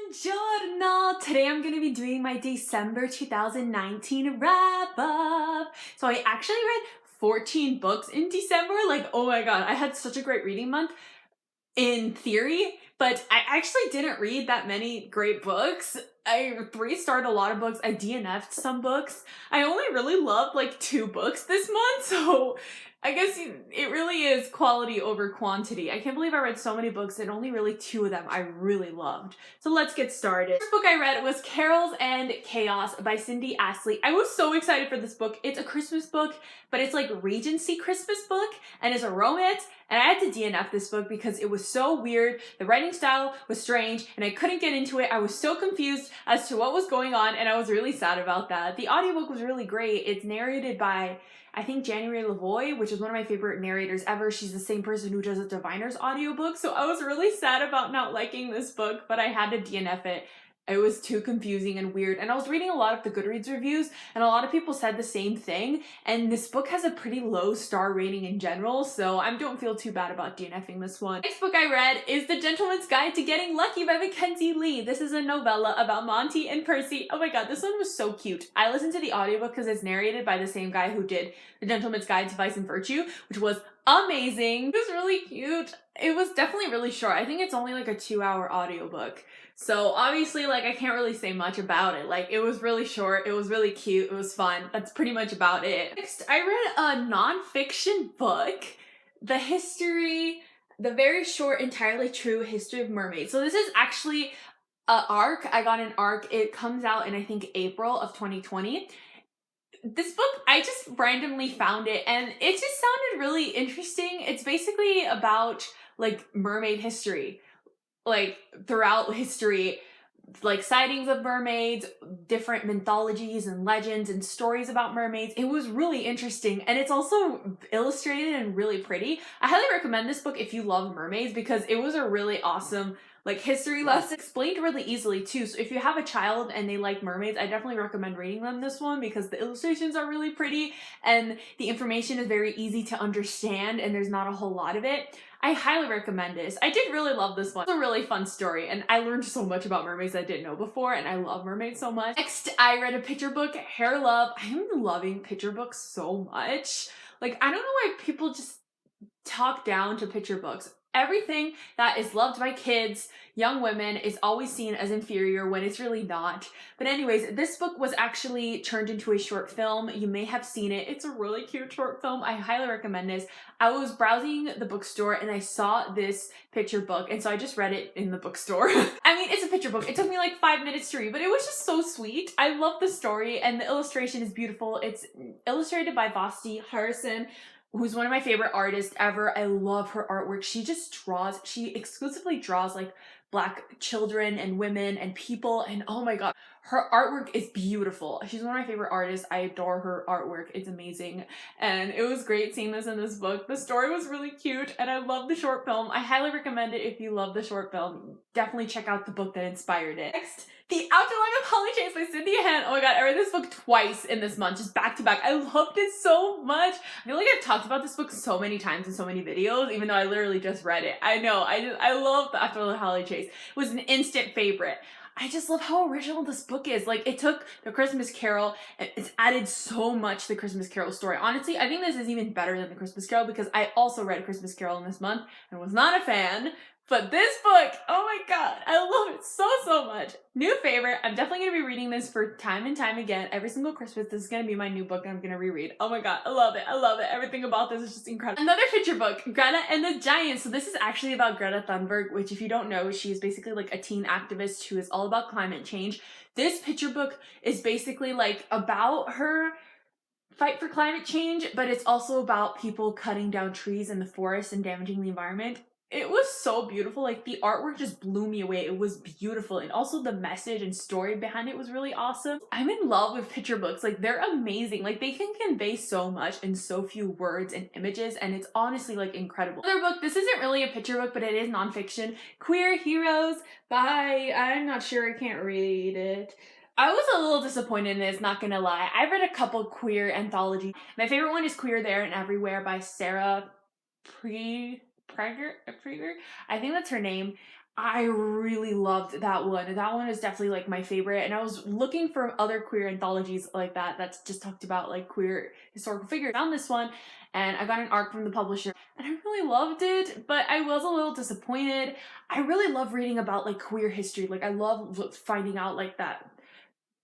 Buongiorno! Today I'm going to be doing my December 2019 wrap up. So I actually read 14 books in December. Like, oh my god, I had such a great reading month in theory, but I actually didn't read that many great books. I 3-starred a lot of books. I DNF'd some books. I only really loved like 2 books this month, so I guess it really is quality over quantity. I can't believe I read so many books and only really 2 of them I really loved. So let's get started. The first book I read was Carols and Chaos by Cindy Astley. I was so excited for this book. It's a Christmas book, but it's like Regency Christmas book, and it's a romance, and I had to DNF this book because it was so weird. The writing style was strange, and I couldn't get into it. I was so confused as to what was going on, and I was really sad about that. The audiobook was really great. It's narrated by, I think, January Lavoie, which is one of my favorite narrators ever. She's the same person who does the Diviner's audiobook, so I was really sad about not liking this book, but I had to DNF it. It was too confusing and weird, and I was reading a lot of the Goodreads reviews, and a lot of people said the same thing, and this book has a pretty low star rating in general, so I don't feel too bad about DNFing this one. Next book I read is The Gentleman's Guide to Getting Lucky by Mackenzie Lee. This is a novella about Monty and Percy. Oh my god, this one was so cute. I listened to the audiobook because it's narrated by the same guy who did The Gentleman's Guide to Vice and Virtue, which was amazing. It was really cute. It was definitely really short. I think it's only like a 2-hour audiobook. So obviously, like, I can't really say much about it. Like, it was really short, it was really cute, it was fun. That's pretty much about it. Next, I read a nonfiction book, the very short, entirely true history of mermaids. So this is actually an arc. I got an arc. It comes out in, I think, April of 2020. This book, I just randomly found it, and it just sounded really interesting. It's basically about, like, mermaid history. Like, throughout history, like sightings of mermaids, different mythologies and legends and stories about mermaids. It was really interesting, and it's also illustrated and really pretty. I highly recommend this book if you love mermaids because it was a really awesome like history lesson, explained really easily too. So if you have a child and they like mermaids, I definitely recommend reading them this one because the illustrations are really pretty and the information is very easy to understand and there's not a whole lot of it. I highly recommend this. I did really love this one. It's a really fun story, and I learned so much about mermaids I didn't know before, and I love mermaids so much. Next, I read a picture book, Hair Love. I am loving picture books so much. Like, I don't know why people just talk down to picture books. Everything that is loved by kids, young women, is always seen as inferior when it's really not. But anyways, this book was actually turned into a short film. You may have seen it. It's a really cute short film. I highly recommend this. I was browsing the bookstore and I saw this picture book, and so I just read it in the bookstore. I mean, it's a picture book. It took me like 5 minutes to read, but it was just so sweet. I love the story, and the illustration is beautiful. It's illustrated by Vasti Harrison, who's one of my favorite artists ever. I love her artwork. She exclusively draws like Black children and women and people, and oh my god, her artwork is beautiful. She's one of my favorite artists. I adore her artwork. It's amazing, and it was great seeing this in this book. The story was really cute, and I love the short film. I highly recommend it if you love the short film. Definitely check out the book that inspired it. Next, The Afterlife of Holly Chase by Cynthia Han. Oh my god, I read this book twice in this month, just back to back. I loved it so much. I feel like I've talked about this book so many times in so many videos, even though I literally just read it. I know, I love The Afterlife of Holly Chase. It was an instant favorite. I just love how original this book is. Like, it took The Christmas Carol and it's added so much to the Christmas Carol story. Honestly, I think this is even better than The Christmas Carol because I also read Christmas Carol in this month and was not a fan. But this book, oh my god, I love it so much. New favorite. I'm definitely going to be reading this for time and time again. Every single Christmas, this is going to be my new book I'm going to reread. Oh my god, I love it. I love it. Everything about this is just incredible. Another picture book, Greta and the Giants. So this is actually about Greta Thunberg, which if you don't know, she's basically like a teen activist who is all about climate change. This picture book is basically like about her fight for climate change, but it's also about people cutting down trees in the forest and damaging the environment. It was so beautiful. Like, the artwork just blew me away. It was beautiful, and also the message and story behind it was really awesome. I'm in love with picture books. Like, they're amazing. Like, they can convey so much in so few words and images, and it's honestly like incredible. Another book, this isn't really a picture book, but it is nonfiction, Queer Heroes by, I'm not sure, I can't read it. I was a little disappointed in this, not gonna lie. I've read a couple queer anthologies. My favorite one is Queer There and Everywhere by Sarah Prager, I think that's her name. I really loved that one. That one is definitely like my favorite. And I was looking for other queer anthologies like that that's just talked about like queer historical figures. I found this one and I got an arc from the publisher and I really loved it, but I was a little disappointed. I really love reading about like queer history. Like I love finding out like that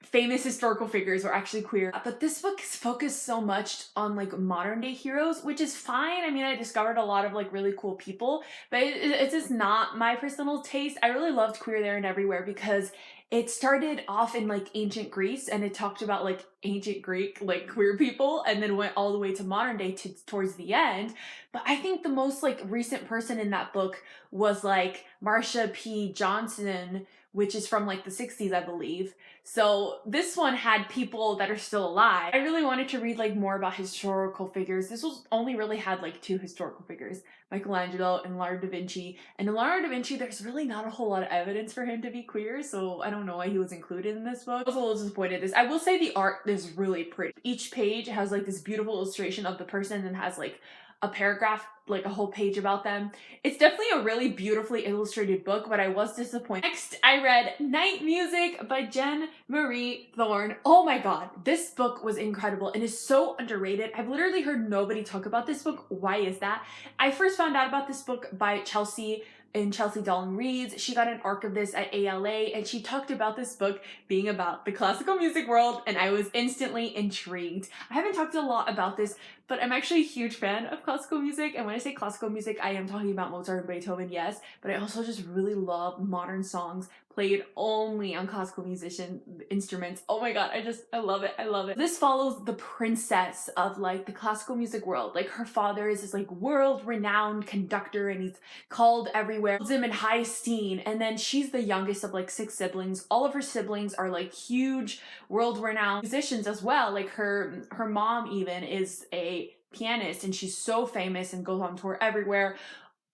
famous historical figures were actually queer. But this book is focused so much on like modern day heroes, which is fine. I mean, I discovered a lot of like really cool people, but it's just not my personal taste. I really loved Queer There and Everywhere because it started off in like ancient Greece and it talked about like ancient Greek like queer people and then went all the way to modern day towards the end. But I think the most like recent person in that book was like Marsha P. Johnson, which is from like the 60s, I believe. So this one had people that are still alive. I really wanted to read like more about historical figures. This was only really had like two historical figures, Michelangelo and Leonardo da Vinci. And in Leonardo da Vinci, there's really not a whole lot of evidence for him to be queer, so I don't know why he was included in this book. I was a little disappointed. I will say the art is really pretty. Each page has like this beautiful illustration of the person and has like a paragraph, like a whole page about them. It's definitely a really beautifully illustrated book, but I was disappointed. Next, I read Night Music by Jen Marie Thorne. Oh my god, this book was incredible and is so underrated. I've literally heard nobody talk about this book. Why is that? I first found out about this book by Chelsea in Chelsea Darling Reads. She got an arc of this at ALA and she talked about this book being about the classical music world and I was instantly intrigued. I haven't talked a lot about this, but I'm actually a huge fan of classical music, and when I say classical music, I am talking about Mozart and Beethoven, yes, but I also just really love modern songs played only on classical musician instruments. Oh my god, I love it, I love it. This follows the princess of like the classical music world. Like her father is this like world-renowned conductor and he's called everywhere, holds him in high esteem, and then she's the youngest of like 6 siblings. All of her siblings are like huge world-renowned musicians as well. Like her mom even is a pianist and she's so famous and goes on tour everywhere.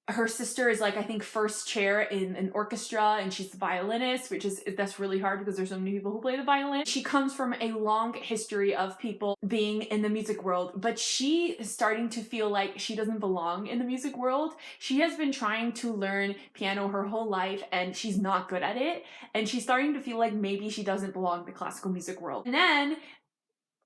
Her sister is like I think first chair in an orchestra and she's the violinist, that's really hard because there's so many people who play the violin. She comes from a long history of people being in the music world, but she is starting to feel like she doesn't belong in the music world. She has been trying to learn piano her whole life and she's not good at it, and she's starting to feel like maybe she doesn't belong in the classical music world. And then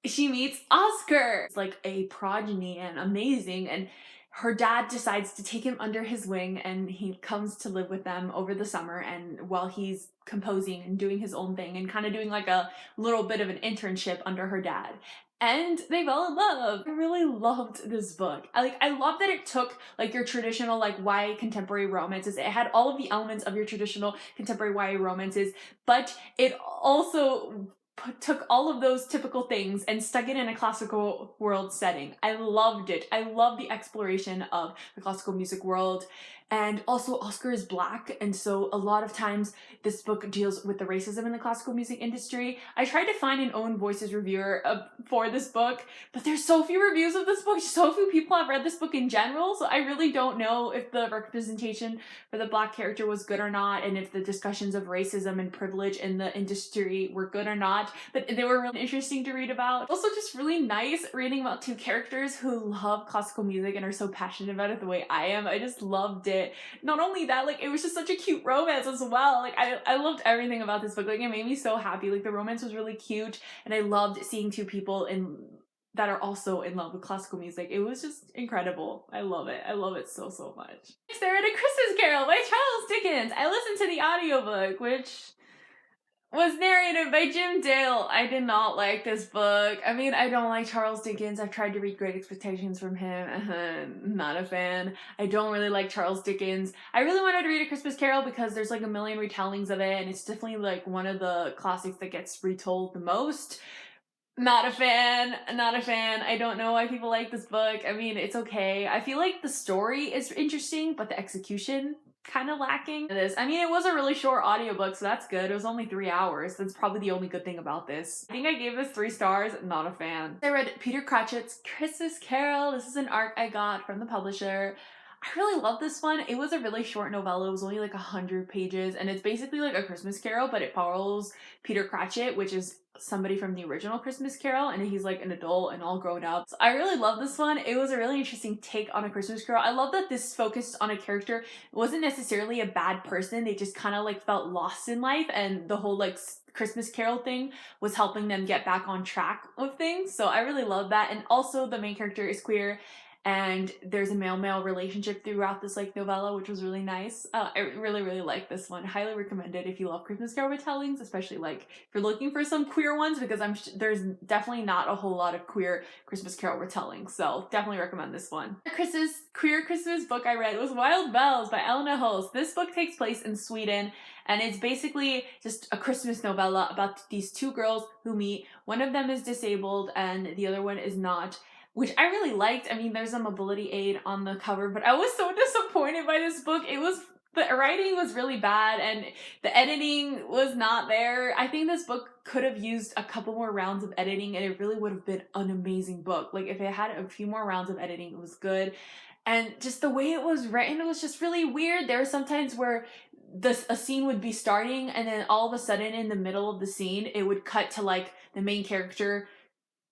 she meets Oscar. It's like a progeny and amazing, and her dad decides to take him under his wing and he comes to live with them over the summer, and while he's composing and doing his own thing and kind of doing like a little bit of an internship under her dad. And they fell in love. I really loved this book. I love that it took like your traditional like YA contemporary romances. It had all of the elements of your traditional contemporary YA romances, but it also took all of those typical things and stuck it in a classical world setting. I loved it. I love the exploration of the classical music world. And also Oscar is Black, and so a lot of times this book deals with the racism in the classical music industry. I tried to find an Own Voices reviewer for this book, but there's so few reviews of this book. So few people have read this book in general, so I really don't know if the representation for the Black character was good or not, and if the discussions of racism and privilege in the industry were good or not, but they were really interesting to read about. Also just really nice reading about 2 characters who love classical music and are so passionate about it the way I am. I just loved it. Not only that, like it was just such a cute romance as well. Like I loved everything about this book. Like it made me so happy. Like the romance was really cute and I loved seeing 2 people that are also in love with classical music. It was just incredible. I love it. I love it so much. Next, I read A Christmas Carol by Charles Dickens. I listened to the audiobook, which was narrated by Jim Dale. I did not like this book. I mean, I don't like Charles Dickens. I've tried to read Great Expectations from him. Not a fan. I don't really like Charles Dickens. I really wanted to read A Christmas Carol because there's like a million retellings of it and it's definitely like one of the classics that gets retold the most. Not a fan. Not a fan. I don't know why people like this book. I mean, it's okay. I feel like the story is interesting, but the execution kind of lacking. I mean, it was a really short audiobook, so that's good. It was only 3 hours. That's probably the only good thing about this. I think I gave this 3 stars. Not a fan. I read Peter Cratchit's Christmas Carol. This is an arc I got from the publisher. I really love this one. It was a really short novella. It was only like 100 pages, and it's basically like a Christmas Carol, but it follows Peter Cratchit, which is somebody from the original Christmas Carol, and he's like an adult and all grown up. So I really love this one. It was a really interesting take on a Christmas Carol. I love that this focused on a character. It wasn't necessarily a bad person. They just kind of like felt lost in life, and the whole like Christmas Carol thing was helping them get back on track of things. So I really love that. And also the main character is queer, and there's a male-male relationship throughout this like novella, which was really nice. I really like this one. Highly recommend it if you love Christmas Carol retellings, especially like if you're looking for some queer ones, because there's definitely not a whole lot of queer Christmas Carol retellings, so definitely recommend this one. The queer Christmas book I read was Wild Bells by Elena Hulse. This book takes place in Sweden, and it's basically just a Christmas novella about these two girls who meet. One of them is disabled and the other one is not, which I really liked. I mean, there's a mobility aid on the cover, but I was so disappointed by this book. The writing was really bad and the editing was not there. I think this book could have used a couple more rounds of editing and it really would have been an amazing book. Like if it had a few more rounds of editing, it was good. And just the way it was written, it was just really weird. There were some times where a scene would be starting and then all of a sudden in the middle of the scene, it would cut to like the main character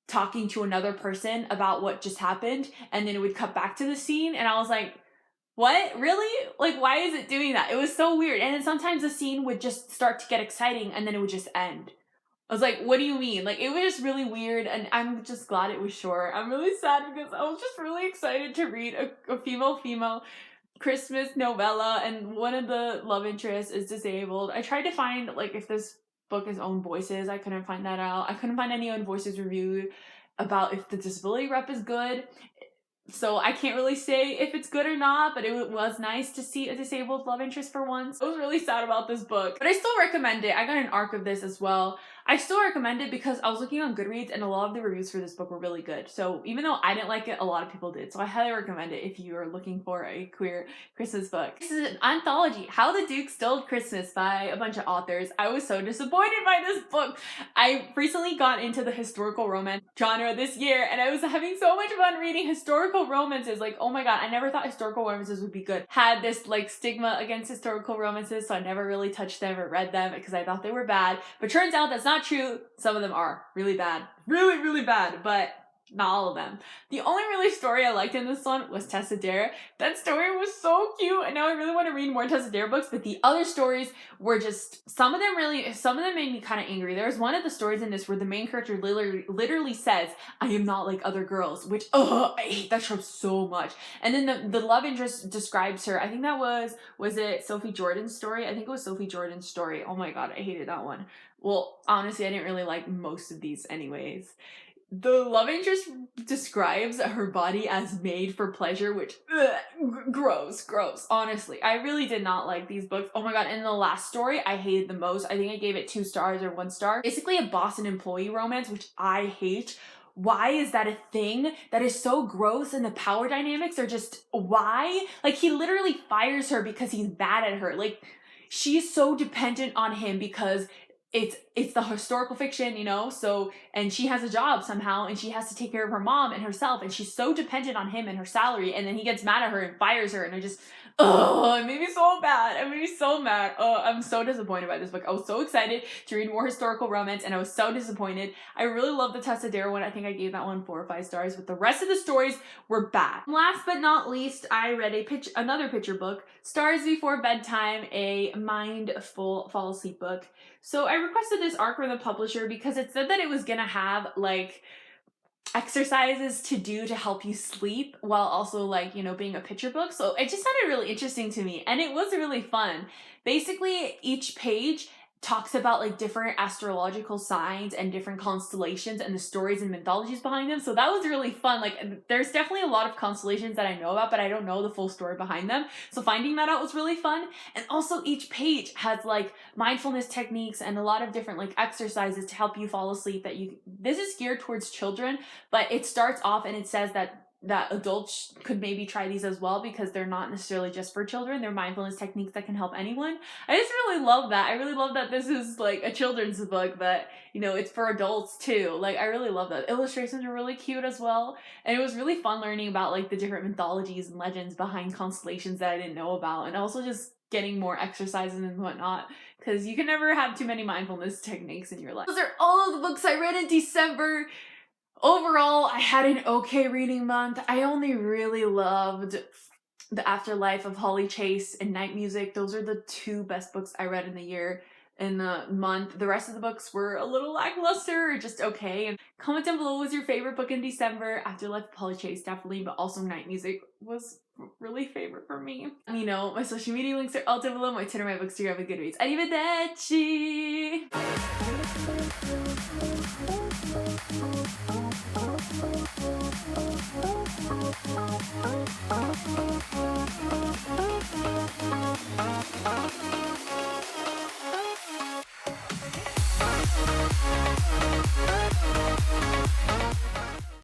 talking to another person about what just happened, and then it would cut back to the scene, and I was like, what? Really? Like, why is it doing that? It was so weird. And then sometimes the scene would just start to get exciting and then it would just end. I was like, what do you mean? Like, it was just really weird, and I'm just glad it was short. I'm really sad because I was just really excited to read a female Christmas novella, and one of the love interests is disabled. I tried to find like if this book is own voices. I couldn't find that out. I couldn't find any own voices reviewed about if the disability rep is good. So I can't really say if it's good or not, but it was nice to see a disabled love interest for once. I was really sad about this book, but I still recommend it. I got an arc of this as well. I still recommend it because I was looking on Goodreads and a lot of the reviews for this book were really good. So even though I didn't like it, a lot of people did. So I highly recommend it if you are looking for a queer Christmas book. This is an anthology, How the Duke Stole Christmas by a bunch of authors. I was so disappointed by this book. I recently got into the historical romance genre this year and I was having so much fun reading historical romances. Like, oh my god, I never thought historical romances would be good. Had this like stigma against historical romances, so I never really touched them or read them because I thought they were bad. But turns out that's not true. Some of them are really bad. Really bad, but not all of them. The only really story I liked in this one was Tessa Dare. That story was so cute, and now I really want to read more Tessa Dare books, but the other stories were just, some of them made me kind of angry. There was one of the stories in this where the main character literally says, I am not like other girls, which, I hate that trope so much. And then the love interest describes her. I think that was it Sophie Jordan's story? I think it was Sophie Jordan's story. Oh my god, I hated that one. Well, honestly, I didn't really like most of these anyways. The love interest describes her body as made for pleasure, which, gross. Honestly, I really did not like these books. Oh my god, and the last story I hated the most. I think I gave it 2 stars or 1 star. Basically a Boston employee romance, which I hate. Why is that a thing? That is so gross, and the power dynamics are just, why? Like, he literally fires her because he's bad at her. Like, she's so dependent on him because it's the historical fiction, you know, so, and she has a job somehow and she has to take care of her mom and herself, and she's so dependent on him and her salary, and then he gets mad at her and fires her, and I just, it made me so bad. It made me so mad. I'm so disappointed by this book. I was so excited to read more historical romance and I was so disappointed. I really love the Tessa Dare one. I think I gave that one 4 or 5 stars, but the rest of the stories were bad. Last but not least, I read another picture book, Stars Before Bedtime, a mindful fall asleep book. So I requested this arc from the publisher because it said that it was gonna have like exercises to do to help you sleep while also like, you know, being a picture book. So it just sounded really interesting to me and it was really fun. Basically, each page talks about like different astrological signs and different constellations and the stories and mythologies behind them. So that was really fun. Like, there's definitely a lot of constellations that I know about, but I don't know the full story behind them. So finding that out was really fun. And also each page has like mindfulness techniques and a lot of different like exercises to help you fall asleep. This is geared towards children, but it starts off and it says that that adults could maybe try these as well, because they're not necessarily just for children. They're mindfulness techniques that can help anyone. I just really love that. I really love that this is like a children's book, but you know, it's for adults too. Like, I really love that. Illustrations are really cute as well. And it was really fun learning about like the different mythologies and legends behind constellations that I didn't know about, and also just getting more exercises and whatnot, because you can never have too many mindfulness techniques in your life. Those are all of the books I read in December. Overall, I had an okay reading month. I only really loved The Afterlife of Holly Chase and Night Music. Those are the two best books I read in the month. The rest of the books were a little lackluster or just okay. And comment down below, what was your favorite book in December? Afterlife of Holly Chase, definitely, but also Night Music was really favorite for me. You know, my social media links are all down below. My Twitter, my Bookstore, my Goodreads. Arrivederci!